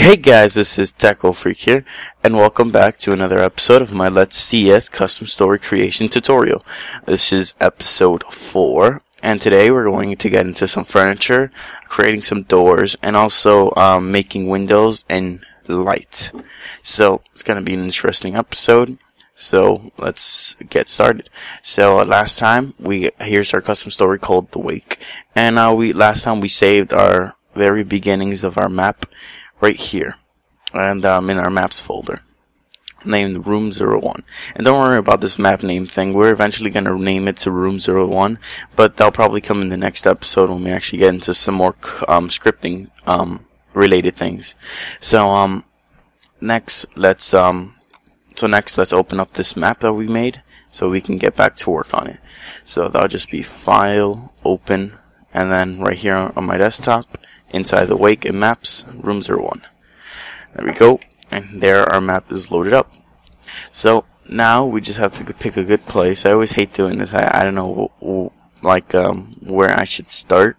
Hey guys, this is Techo Freak here, and welcome back to another episode of my Let's CS custom story creation tutorial. This is episode 4, and today we're going to get into some furniture, creating some doors, and also making windows and lights. So it's going to be an interesting episode. So let's get started. So last time here's our custom story called The Wake, and last time we saved our very beginnings of our map right here, and in our maps folder, named Room 01. And don't worry about this map name thing. We're eventually going to name it to Room 01, but that'll probably come in the next episode when we actually get into some more scripting related things. So next let's open up this map that we made so we can get back to work on it. So that'll just be File, Open, and then right here on my desktop, inside the Wake and Maps, Room 01. There we go, and there our map is loaded up. So now we just have to pick a good place. I always hate doing this. I don't know where I should start.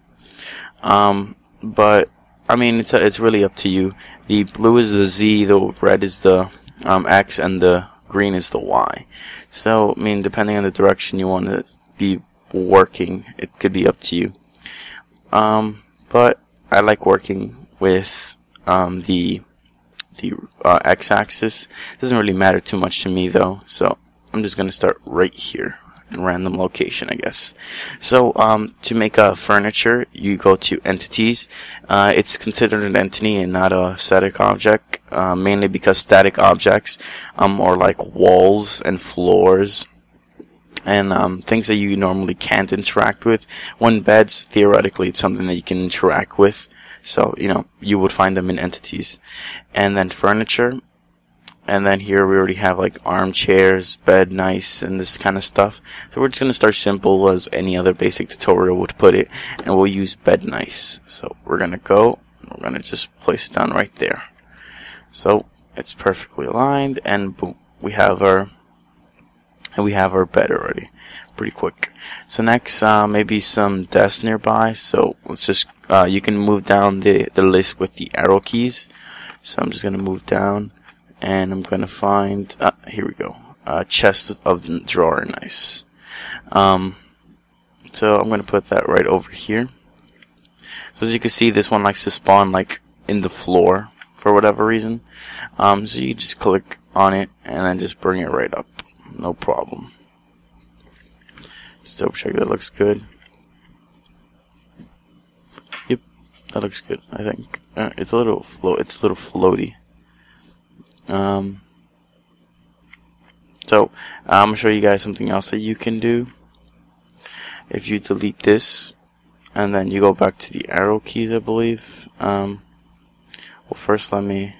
But I mean it's really up to you. The blue is the Z, the red is the X, and the green is the Y. So I mean, depending on the direction you want to be working, it could be up to you. But I like working with the x-axis. Doesn't really matter too much to me though, so I'm just gonna start right here in random location, I guess. So to make a furniture, you go to entities. It's considered an entity and not a static object, mainly because static objects are like walls and floors and things that you normally can't interact with. When beds, theoretically, it's something that you can interact with. So, you would find them in entities. And then furniture. And then here we already have like armchairs, bed nice, and this kind of stuff. So we're just going to start simple as any other basic tutorial would put it. And we'll use bed nice. So we're going to just place it down right there. So it's perfectly aligned, and boom, we have our bed already, pretty quick. So next, maybe some desks nearby. So let's just you can move down the list with the arrow keys. So I'm just gonna move down, and I'm gonna find here we go, chest of drawer, nice. So I'm gonna put that right over here. So as you can see, this one likes to spawn like in the floor for whatever reason. So you just click on it and then just bring it right up. No problem. Just double check that looks good. Yep, that looks good. I think it's a little floaty. So I'm gonna show you guys something else that you can do. If you delete this and then you go back to the arrow keys, I believe. Well, first let me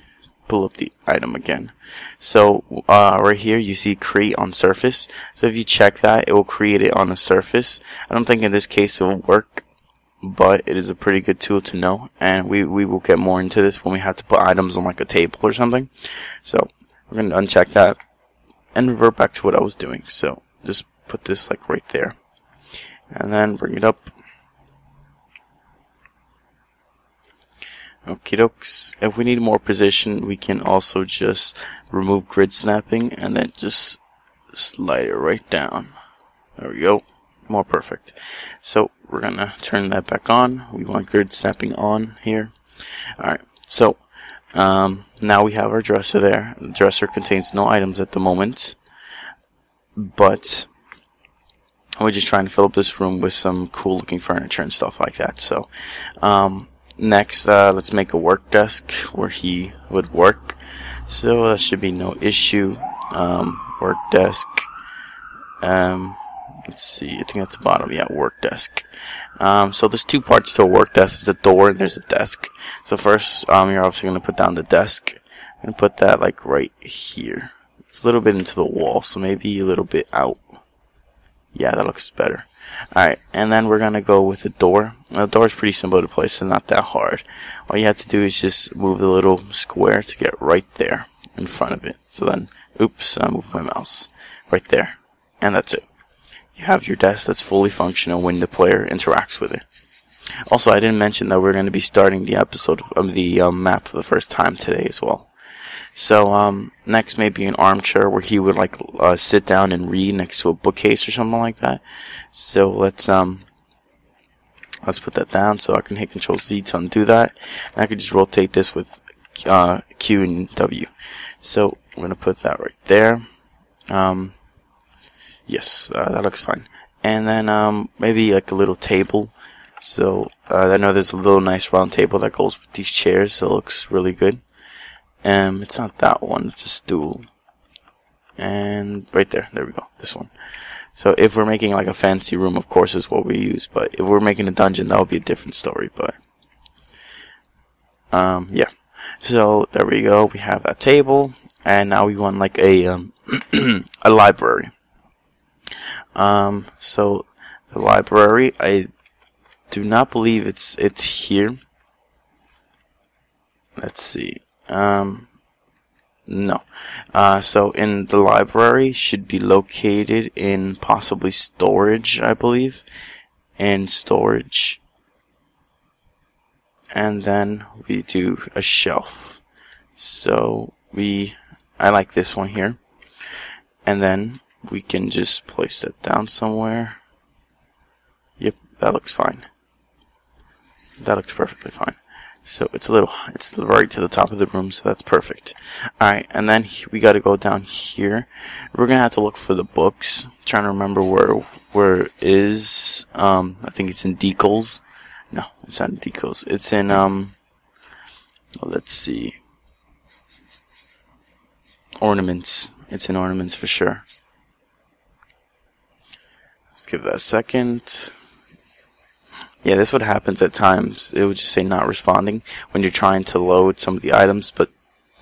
pull up the item again. So right here you see create on surface. So if you check that, it will create it on a surface. I don't think in this case it will work, but it is a pretty good tool to know, and we will get more into this when we have to put items on like a table or something. So we're going to uncheck that and revert back to what I was doing. So just put this like right there and then bring it up. Okie dokes. If we need more position, we can also just remove grid snapping and then just slide it right down. There we go. More perfect. So we're gonna turn that back on. We want grid snapping on here. Alright, so now we have our dresser there. The dresser contains no items at the moment, but we're just trying to fill up this room with some cool looking furniture and stuff like that. So next, let's make a work desk where he would work. So that should be no issue. Work desk. Let's see. I think that's the bottom. Yeah, work desk. So there's two parts to a work desk. There's a door and there's a desk. So first, you're obviously going to put down the desk. I'm going to put that like right here. It's a little bit into the wall, so maybe a little bit out. Yeah, that looks better. Alright, and then we're gonna go with the door. Now, the door is pretty simple to place, and not that hard. All you have to do is just move the little square to get right there in front of it. So then, oops, I moved my mouse. Right there. And that's it. You have your desk that's fully functional when the player interacts with it. Also, I didn't mention that we're going to be starting the episode of the map for the first time today as well. So next maybe an armchair where he would like sit down and read next to a bookcase or something like that. So let's put that down so I can hit Control Z to undo that. And I can just rotate this with Q and W. So I'm gonna put that right there. Yes, that looks fine. And then maybe like a little table. So I know there's a little nice round table that goes with these chairs, so it looks really good. It's not that one, it's a stool. And right there we go, this one. So if we're making like a fancy room, of course is what we use, but if we're making a dungeon, that would be a different story. But yeah. So there we go, we have that table, and now we want like a a library. So the library, I do not believe it's here. Let's see. No. So in the library should be located in possibly storage, I believe. In storage. And then we do a shelf. So I like this one here. And then we can just place that down somewhere. Yep, that looks fine. That looks perfectly fine. So it's right to the top of the room, so that's perfect. Alright, and then we gotta go down here. We're gonna have to look for the books. I'm trying to remember where it is. I think it's in decals. No, it's not in decals. It's in let's see. Ornaments. It's in ornaments for sure. Let's give that a second. Yeah, this would happen at times. It would just say not responding when you're trying to load some of the items, but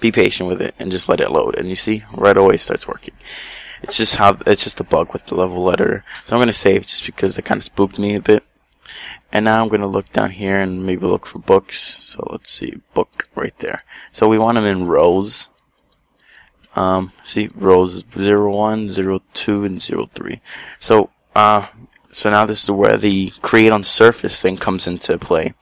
be patient with it and just let it load. And you see, right away it starts working. It's just a bug with the level editor. So I'm gonna save just because it kind of spooked me a bit. And now I'm gonna look down here and maybe look for books. So let's see, book right there. So we want them in rows. See, rows 01, 02, and 03. So now this is where the create on surface thing comes into play.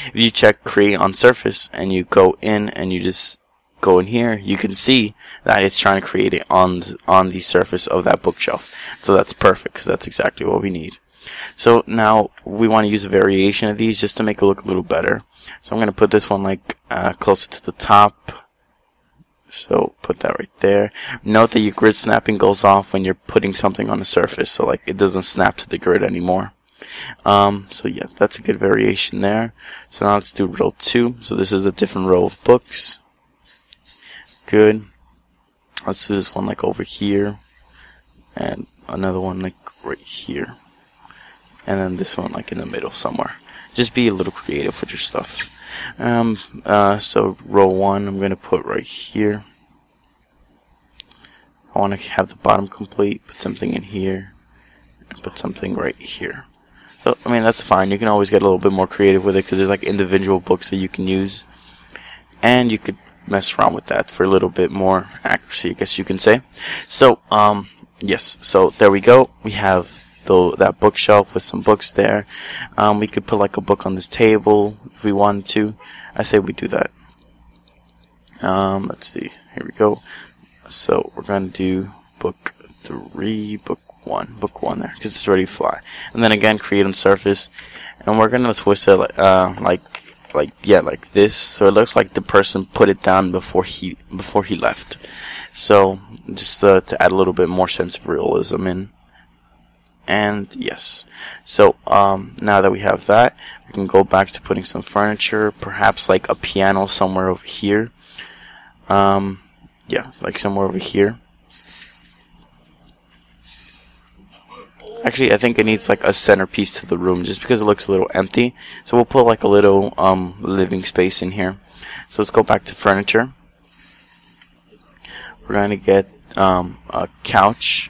If you check create on surface and you go in and you just go in here, you can see that it's trying to create it on the surface of that bookshelf. So that's perfect because that's exactly what we need. So now we want to use a variation of these just to make it look a little better. So I'm going to put this one like closer to the top. So put that right there. Note that your grid snapping goes off when you're putting something on the surface, so like it doesn't snap to the grid anymore. So yeah, that's a good variation there. So now let's do row 2. So this is a different row of books. Good. Let's do this one like over here, and another one like right here, and then this one like in the middle somewhere. Just be a little creative with your stuff. So row 1 I'm going to put right here. I want to have the bottom complete, put something in here, and put something right here. So, I mean, that's fine. You can always get a little bit more creative with it because there's like individual books that you can use. And you could mess around with that for a little bit more accuracy, I guess you can say. So, yes, so there we go. We have that bookshelf with some books there. We could put like a book on this table if we wanted to. I say we do that. Let's see. Here we go. So we're going to do book 3, book 1 there because it's ready to fly. And then again, create on surface, and we're going to twist it like this, so it looks like the person put it down before he left. So just to add a little bit more sense of realism in. And yes, so now that we have that, we can go back to putting some furniture, perhaps like a piano somewhere over here. Yeah, like somewhere over here. Actually, I think it needs like a centerpiece to the room just because it looks a little empty. So we'll put like a little living space in here. So let's go back to furniture. We're going to get a couch.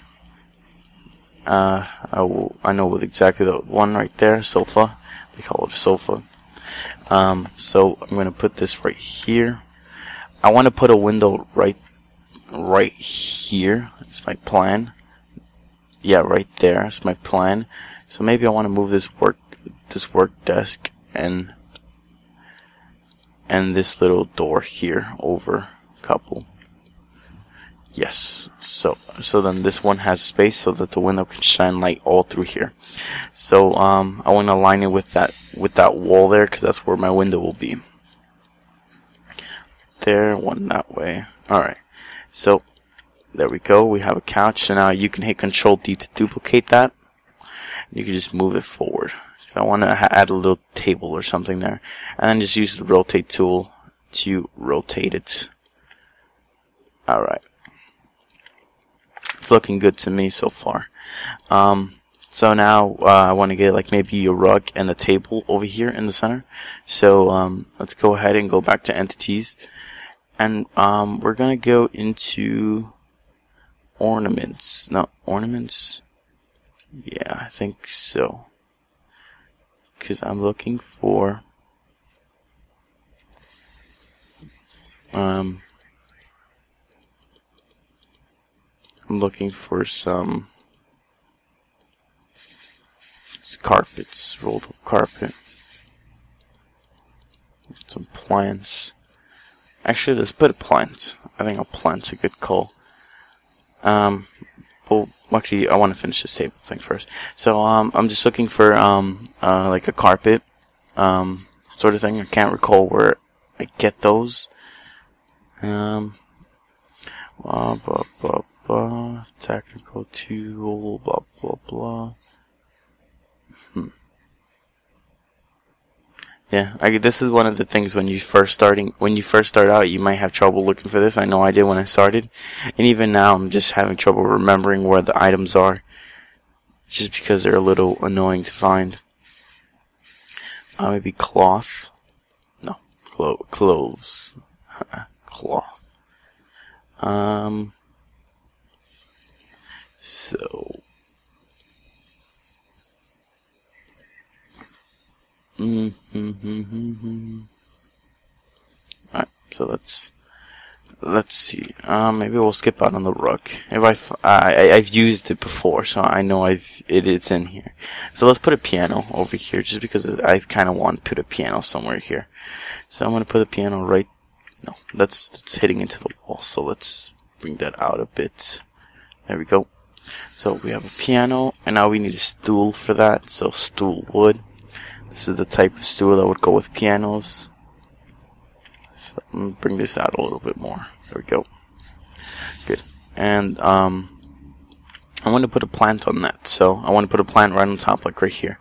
I know with exactly the one right there, sofa. They call it a sofa. So I'm going to put this right here. I want to put a window right here. It's my plan. Yeah, right there. That's my plan. So maybe I want to move this work desk and this little door here over a couple. Yes, so then this one has space so that the window can shine light all through here. So I want to align it with that wall there, because that's where my window will be. There, one that way. Alright, so there we go. We have a couch. So now you can hit Control D to duplicate that. You can just move it forward. So I want to add a little table or something there, and then just use the rotate tool to rotate it. Alright. It's looking good to me so far. So now I want to get like maybe a rug and a table over here in the center. So let's go ahead and go back to entities, and we're gonna go into ornaments. No, ornaments. Yeah, I think so. Because I'm looking for some carpets, rolled up carpet, some plants. Actually, let's put a plant. I think a plant's a good call. Well, actually, I want to finish this table thing first. So I'm just looking for like a carpet sort of thing. I can't recall where I get those. Technical tool, blah blah blah. Yeah, this is one of the things when you first start out, you might have trouble looking for this. I know I did when I started, and even now I'm just having trouble remembering where the items are, just because they're a little annoying to find. Maybe cloth. No, clothes. Cloth. So. Alright, so let's see. Maybe we'll skip out on the rug. If I've used it before, so I know it's in here. So let's put a piano over here, just because I kind of want to put a piano somewhere here. So I'm gonna put a piano right. No, that's hitting into the wall. So let's bring that out a bit. There we go. So we have a piano, and now we need a stool for that. So stool wood. This is the type of stool that would go with pianos. So I'm going to bring this out a little bit more. There we go. Good. And I want to put a plant on that. So I want to put a plant right on top, like right here,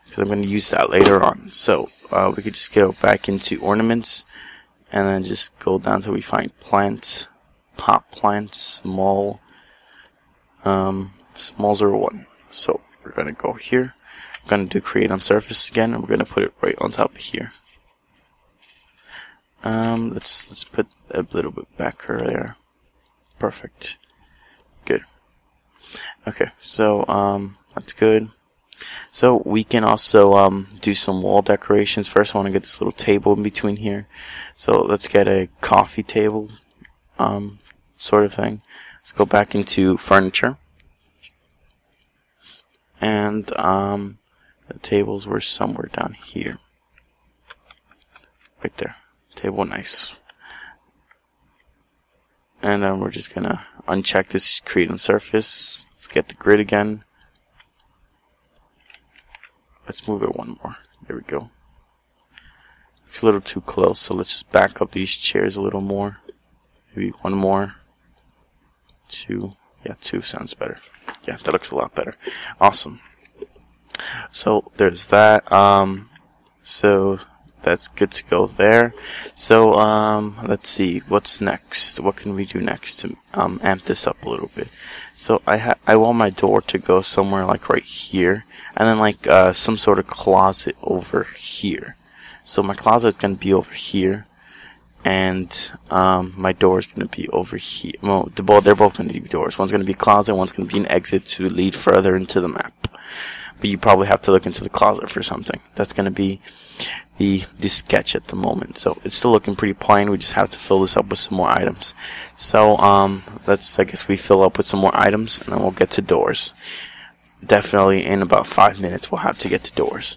because I'm going to use that later on. So we could just go back into ornaments, and then just go down till we find plants, pot plants, small. Small 01. So we're going to go here. I'm going to do create on surface again, and we're going to put it right on top of here. Let's put a little bit back there. Perfect. Good. Okay, so that's good. So we can also do some wall decorations. First, I want to get this little table in between here. So let's get a coffee table sort of thing. Let's go back into furniture. And the tables were somewhere down here. Right there. Table, nice. And then we're just gonna uncheck this, create on surface. Let's get the grid again. Let's move it one more. There we go. It's a little too close, so let's just back up these chairs a little more. Maybe one more. Two. Yeah, 2 sounds better. Yeah, that looks a lot better. Awesome. So there's that. So that's good to go there. So let's see what's next. What can we do next to amp this up a little bit? So I want my door to go somewhere like right here, and then like some sort of closet over here. So my closet is gonna be over here, and my door is going to be over here. Well, they're both going to be doors. One's going to be a closet, one's going to be an exit to lead further into the map. But you probably have to look into the closet for something. That's going to be the sketch at the moment. So it's still looking pretty plain. We just have to fill this up with some more items. So I guess we fill up with some more items, and then we'll get to doors. Definitely in about 5 minutes we'll have to get to doors.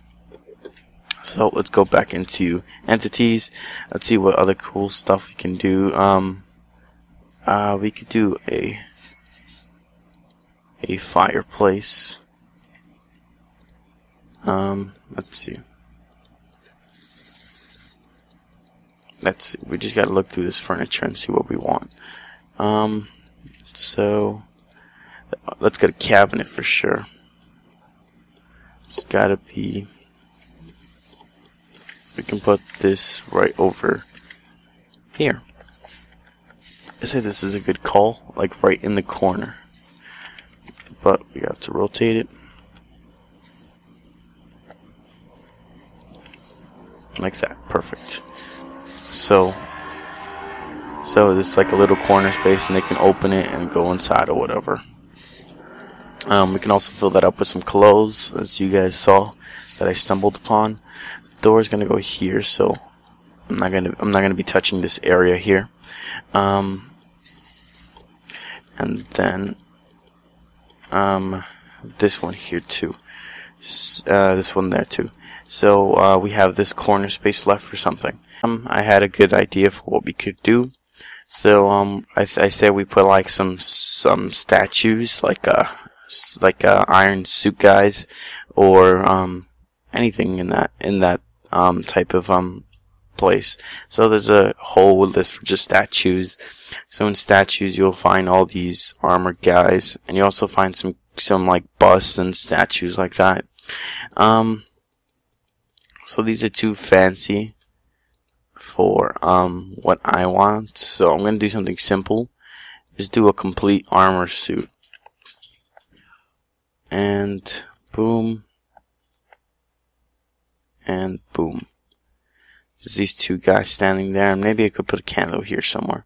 So let's go back into entities. Let's see what other cool stuff we can do. We could do a fireplace. Let's see. We just gotta look through this furniture and see what we want. So let's get a cabinet for sure. It's gotta be. We can put this right over here. I say this is a good call, like right in the corner. But we have to rotate it. Like that, perfect. So this is like a little corner space, and they can open it and go inside or whatever. We can also fill that up with some clothes, as you guys saw that I stumbled upon. The door is gonna go here, so I'm not gonna be touching this area here. And then this one here too. This one there too. So we have this corner space left for something. I had a good idea for what we could do. So I said we put like some statues, like iron suit guys, or anything in that type of place. So there's a whole list for just statues. So in statues you'll find all these armored guys, and you also find some like busts and statues like that. So these are too fancy for what I want, so I'm gonna do something simple. Just do a complete armor suit, and boom, and boom. There's these two guys standing there, and maybe I could put a candle here somewhere.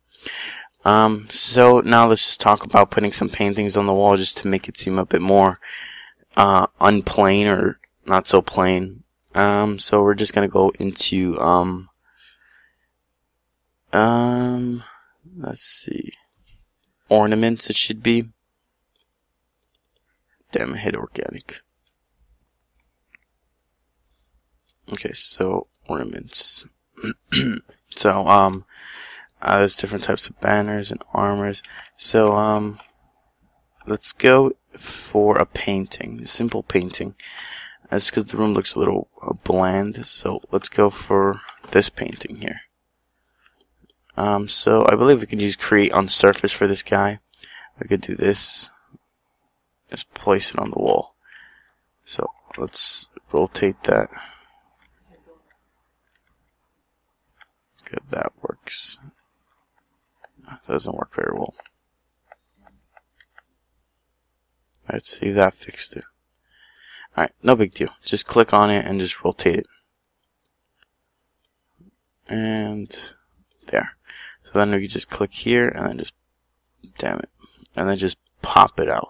So now let's just talk about putting some paintings on the wall, just to make it seem a bit more unplain, or not so plain. So we're just gonna go into let's see, ornaments. It should be. Damn, I hit organic. Okay, so ornaments. So there's different types of banners and armors. So let's go for a painting, a simple painting. That's because the room looks a little bland. So let's go for this painting here. So I believe we can use create on surface for this guy. We could do this. Just place it on the wall. So let's rotate that. Good, that works. That doesn't work very well. Let's see if that fixed it. Alright, no big deal. Just click on it and just rotate it. And there. So then we can just click here and then just, damn it, and then just pop it out.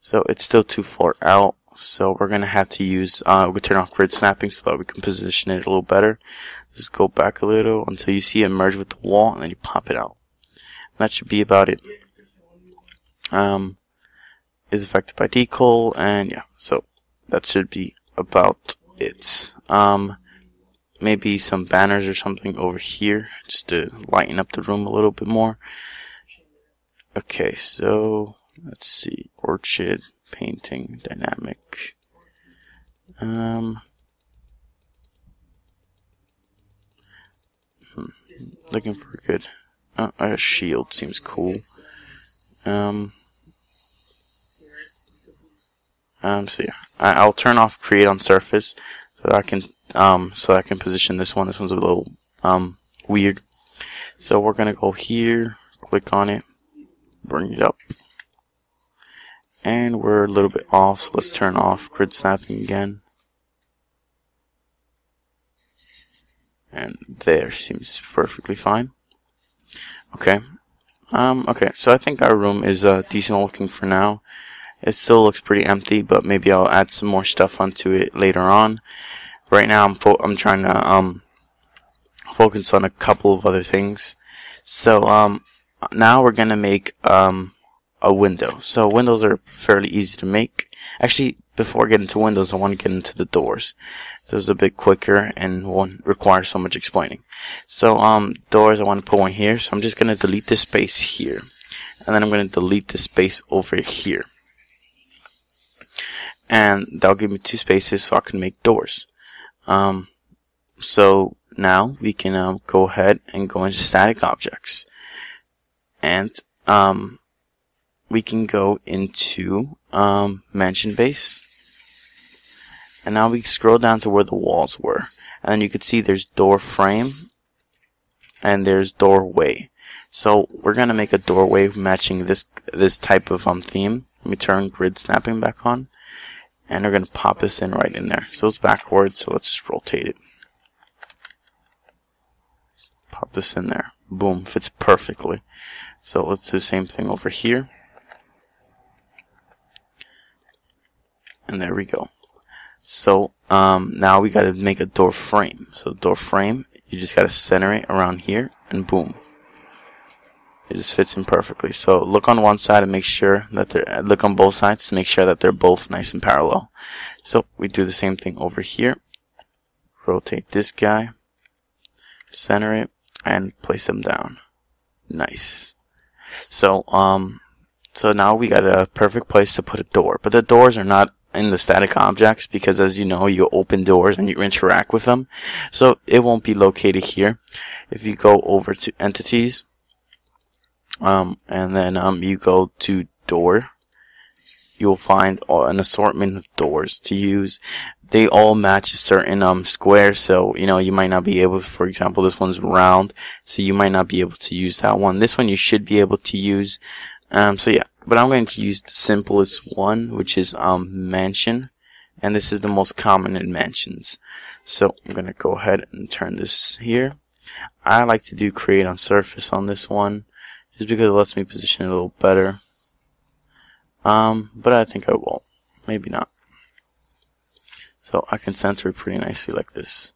So it's still too far out, so we're gonna have to use we turn off grid snapping so that we can position it a little better. Just go back a little until you see it merge with the wall, and then you pop it out. And that should be about it. Is affected by decal, and yeah, so that should be about it. Maybe some banners or something over here, just to lighten up the room a little bit more. Okay, so let's see, orchid, painting, dynamic. Looking for a good, a shield seems cool. So yeah, I'll turn off create on surface so that I can position this one. This one's a little weird. So we're gonna go here, click on it, bring it up, and we're a little bit off. So let's turn off grid snapping again, and there, seems perfectly fine. Okay. Okay, so I think our room is decent looking for now. It still looks pretty empty, but maybe I'll add some more stuff onto it later on. Right now, I'm trying to focus on a couple of other things. So now we're gonna make a window. So windows are fairly easy to make. Actually, before getting to windows, I want to get into the doors. Those are a bit quicker and won't require so much explaining. So doors, I want to put one here. So I'm just going to delete this space here, and then I'm going to delete this space over here, and that'll give me 2 spaces so I can make doors. So now we can go ahead and go into static objects, and we can go into mansion base, and now we scroll down to where the walls were, and then you can see there's door frame and there's doorway. So we're gonna make a doorway matching this type of theme. Let me turn grid snapping back on, and we're gonna pop this in right in there. So it's backwards, so let's just rotate it. Pop this in there. Boom, fits perfectly. So let's do the same thing over here. And there we go. So now we gotta make a door frame. So door frame, you just gotta center it around here, and boom, it just fits in perfectly. So look on one side and make sure that look on both sides to make sure that they're both nice and parallel. So we do the same thing over here. Rotate this guy, center it, and place them down. Nice. So so now we got a perfect place to put a door, but the doors are not in the static objects because, as you know, you open doors and you interact with them, so it won't be located here. If you go over to entities, and then you go to door, you'll find an assortment of doors to use. They all match a certain square, so you know you might not be able, for example, this one's round, so you might not be able to use that one. This one you should be able to use. So yeah, but I'm going to use the simplest one, which is mansion, and this is the most common in mansions. So I'm going to go ahead and turn this here. I like to do create on surface on this one, just because it lets me position it a little better. But I think I will. Maybe not. So I can center it pretty nicely like this.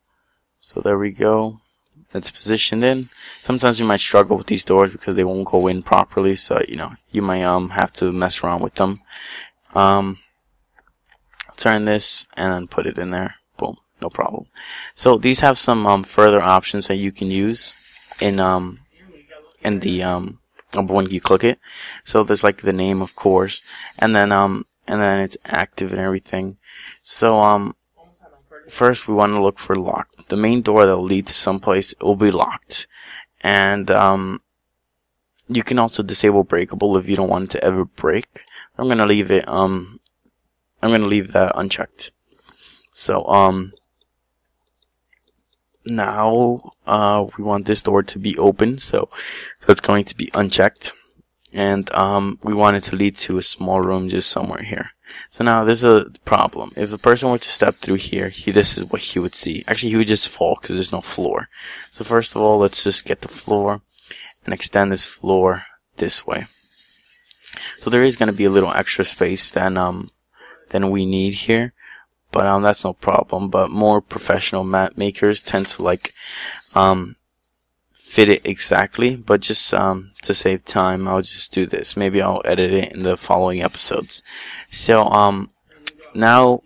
So there we go. It's positioned in. Sometimes you might struggle with these doors because they won't go in properly, so you know you might have to mess around with them. Turn this and then put it in there. Boom, no problem. So these have some further options that you can use in the when you click it. So there's like the name, of course, and then it's active and everything. So first we want to look for locked. The main door that will lead to someplace will be locked, and you can also disable breakable if you don't want it to ever break. I'm gonna leave it I'm gonna leave that unchecked. So now we want this door to be open, so that's going to be unchecked, and we want it to lead to a small room just somewhere here. So now this is a problem. If the person were to step through here, this is what he would see. Actually, he would just fall because there's no floor. So first of all, let's just get the floor and extend this floor this way. So there is going to be a little extra space than we need here, but that's no problem. But more professional map makers tend to like fit it exactly, but just to save time, I'll just do this. Maybe I'll edit it in the following episodes. So now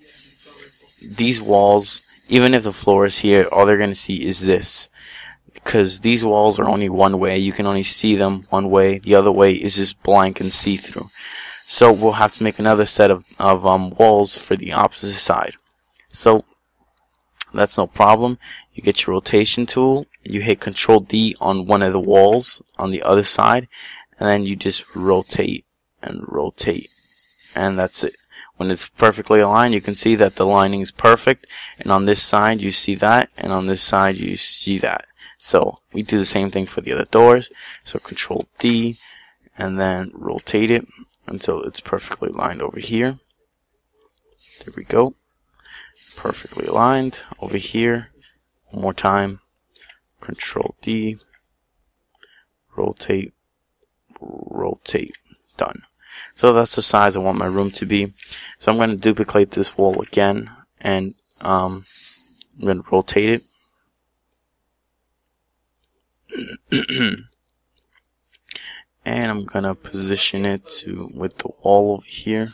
these walls, even if the floor is here, all they're gonna see is this, because these walls are only one way. You can only see them one way. The other way is just blank and see-through. So we'll have to make another set of walls for the opposite side. So that's no problem. You get your rotation tool, you hit Control D on one of the walls on the other side, and then you just rotate and rotate, and that's it. When it's perfectly aligned, you can see that the lining is perfect, and on this side you see that, and on this side you see that. So we do the same thing for the other doors. So Control D and then rotate it until it's perfectly aligned over here. There we go. Perfectly aligned over here. One more time. Control D, rotate, rotate, done. So that's the size I want my room to be. So I'm going to duplicate this wall again, and I'm going to rotate it. And I'm going to position it with the wall over here.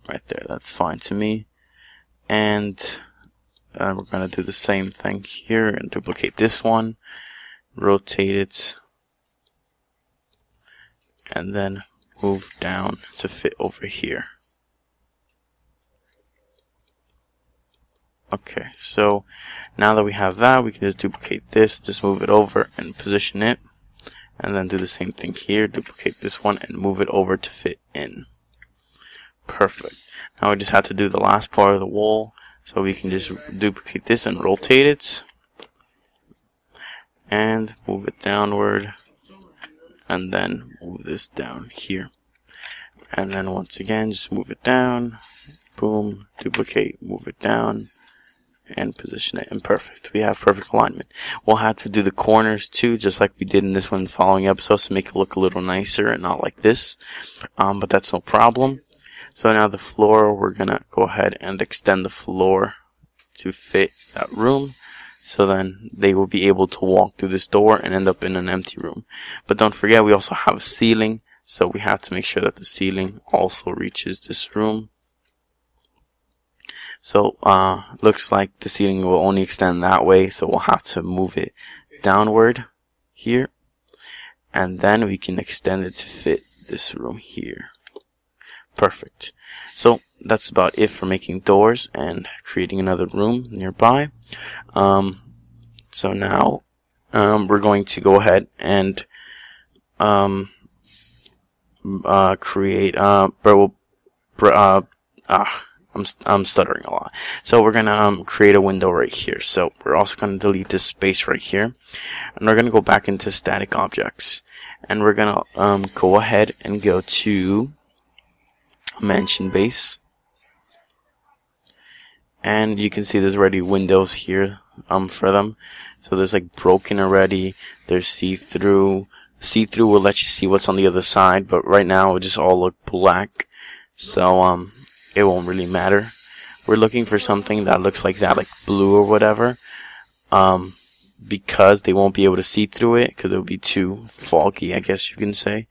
right there. That's fine to me. And we're gonna do the same thing here and duplicate this one, rotate it, and then move down to fit over here. Okay, so now that we have that, we can just duplicate this, just move it over and position it, and then do the same thing here, duplicate this one and move it over to fit in. Perfect. Now we just have to do the last part of the wall, so we can just duplicate this and rotate it, and move it downward, and then move this down here. And then once again, just move it down, boom, duplicate, move it down, and position it, and perfect. We have perfect alignment. We'll have to do the corners too, just like we did in this one in the following episodes, to make it look a little nicer and not like this, but that's no problem. So now the floor, we're gonna go ahead and extend the floor to fit that room, so then they will be able to walk through this door and end up in an empty room. But don't forget, we also have a ceiling, so we have to make sure that the ceiling also reaches this room. So looks like the ceiling will only extend that way, so we'll have to move it downward here, and then we can extend it to fit this room here. Perfect. So that's about it for making doors and creating another room nearby. So now we're going to go ahead and create I'm stuttering a lot. So we're gonna create a window right here. So we're also gonna delete this space right here, and we're gonna go back into static objects, and we're gonna go ahead and go to mansion base, and you can see there's already windows here for them. So there's like broken already. There's see-through. See-through will let you see what's on the other side, but right now it just all look black. So it won't really matter. We're looking for something that looks like that, like blue or whatever, because they won't be able to see through it, because it will be too foggy, I guess you can say.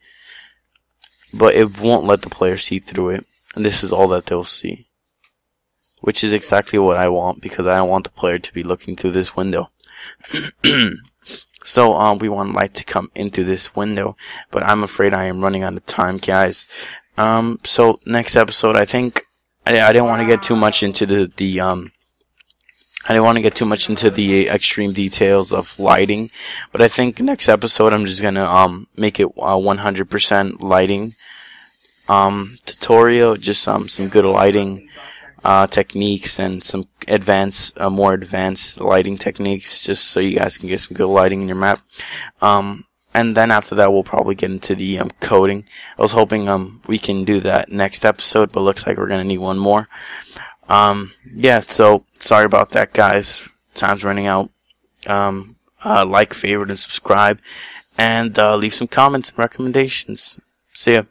But it won't let the player see through it, and this is all that they'll see, which is exactly what I want, because I want the player to be looking through this window. So we want light to come into this window, but I'm afraid I am running out of time, guys. So next episode, I think I didn't want to get too much into the extreme details of lighting, but I think next episode I'm just gonna make it 100% lighting tutorial, just some good lighting techniques and some more advanced lighting techniques, just so you guys can get some good lighting in your map. And then after that, we'll probably get into the coding. I was hoping we can do that next episode, but looks like we're gonna need one more. Yeah, so sorry about that, guys. Time's running out. Like, favorite, and subscribe, and leave some comments and recommendations. See ya.